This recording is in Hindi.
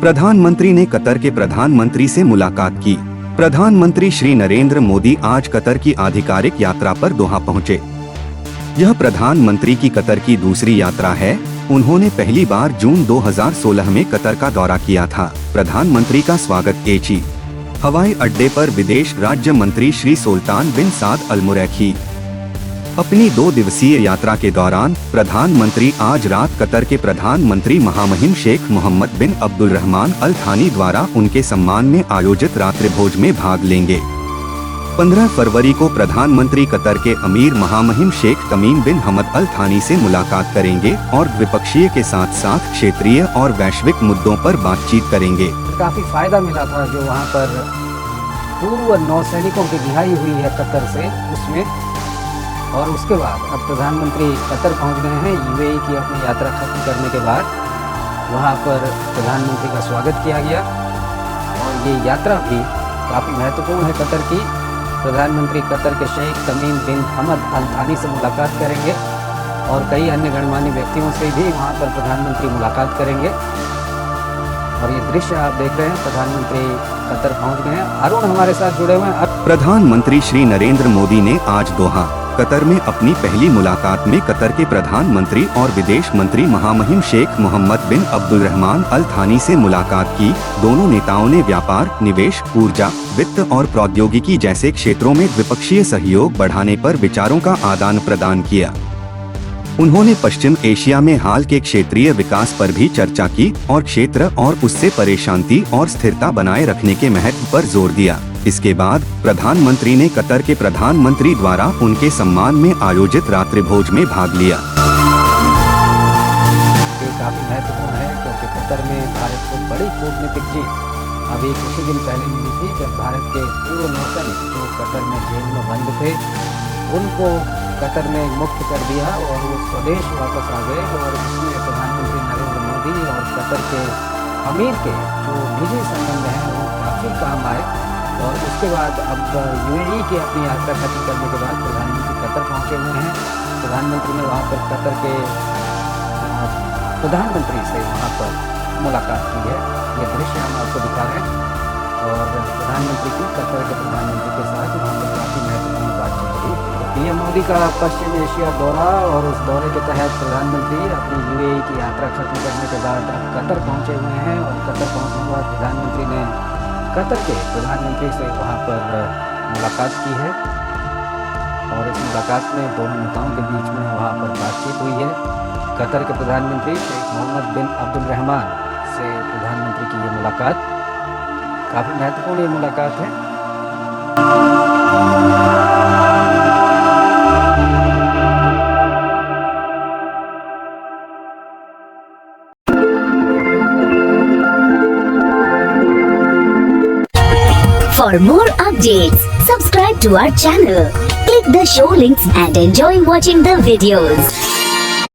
प्रधानमंत्री ने कतर के प्रधानमंत्री से मुलाकात की। प्रधानमंत्री श्री नरेंद्र मोदी आज कतर की आधिकारिक यात्रा पर दोहा पहुंचे। यह प्रधानमंत्री की कतर की दूसरी यात्रा है। उन्होंने पहली बार जून 2016 में कतर का दौरा किया था। प्रधानमंत्री का स्वागत एची हवाई अड्डे पर विदेश राज्य मंत्री श्री सुल्तान बिन साद अल मुरैखी। अपनी 2 दिवसीय यात्रा के दौरान प्रधानमंत्री आज रात कतर के प्रधानमंत्री महामहिम शेख मोहम्मद बिन अब्दुलरहमान अल थानी द्वारा उनके सम्मान में आयोजित रात्रि भोज में भाग लेंगे। 15 फरवरी को प्रधानमंत्री कतर के अमीर महामहिम शेख तमीम बिन हमद अल थानी से मुलाकात करेंगे और द्विपक्षीय के साथ साथ क्षेत्रीय और वैश्विक मुद्दों पर बातचीत करेंगे। काफी फायदा मिला था जो वहाँ पर पूर्व नौसैनिकों की रिहाई हुई है कतर से, उसमें। और उसके बाद अब प्रधानमंत्री कतर पहुँच गए हैं। यूएई की अपनी यात्रा खत्म करने के बाद वहाँ पर प्रधानमंत्री का स्वागत किया गया और ये यात्रा भी काफ़ी महत्वपूर्ण है कतर की। प्रधानमंत्री कतर के शेख तमीम बिन हमद अल थानी से मुलाकात करेंगे और कई अन्य गणमान्य व्यक्तियों से भी वहाँ पर प्रधानमंत्री मुलाकात करेंगे। और ये दृश्य आप देख रहे हैं, प्रधानमंत्री कतर पहुँच गए हैं। अरुण हमारे साथ जुड़े हुए हैं। प्रधानमंत्री श्री नरेंद्र मोदी ने आज दोहा कतर में अपनी पहली मुलाकात में कतर के प्रधानमंत्री और विदेश मंत्री महामहिम शेख मोहम्मद बिन अब्दुलरहमान अल थानी से मुलाकात की। दोनों नेताओं ने व्यापार, निवेश, ऊर्जा, वित्त और प्रौद्योगिकी जैसे क्षेत्रों में द्विपक्षीय सहयोग बढ़ाने पर विचारों का आदान प्रदान किया। उन्होंने पश्चिम एशिया में हाल के क्षेत्रीय विकास पर भी चर्चा की और क्षेत्र और उससे परे शांति और स्थिरता बनाए रखने के महत्व पर जोर दिया। इसके बाद प्रधानमंत्री ने कतर के प्रधानमंत्री द्वारा उनके सम्मान में आयोजित रात्रि भोज में भाग लिया। ये काफी महत्वपूर्ण है क्योंकि कतर में भारत को बड़ी कूटनीतिक जीत अभी कुछ दिन पहले मिली थी, जब भारत के पूर्व नौसैनिक जो कतर में जेल में बंद थे उनको कतर में मुक्त कर दिया और वो स्वदेश वापस आ गए। और इसमें प्रधानमंत्री नरेंद्र मोदी और कतर के अमीर के जो निजी संबंध हैं वो काफ़ी काम आए। और उसके बाद अब यूएई की अपनी यात्रा खत्म करने के बाद प्रधानमंत्री कतर पहुंचे हुए हैं। प्रधानमंत्री ने वहां पर कतर के प्रधानमंत्री से वहां पर मुलाकात की है। ये दृश्य हम आपको दिखा रहे हैं। और प्रधानमंत्री की कतर के प्रधानमंत्री के साथ वहाँ पर काफ़ी महत्वपूर्ण बातचीत हुई। पीएम मोदी का पश्चिम एशिया दौरा और उस दौरे के तहत प्रधानमंत्री अपनी यूएई की यात्रा खत्म करने के बाद अब कतर पहुंचे हुए हैं। और कतर पहुंचने के बाद प्रधानमंत्री ने कतर के प्रधानमंत्री से वहाँ पर मुलाकात की है। और इस मुलाकात में दोनों नेताओं के बीच में वहाँ पर बातचीत हुई है। कतर के प्रधानमंत्री शेख मोहम्मद बिन अब्दुलरहमान से प्रधानमंत्री की ये मुलाकात काफ़ी महत्वपूर्ण ये मुलाकात है। For more updates, subscribe to our channel, click the show links and enjoy watching the videos.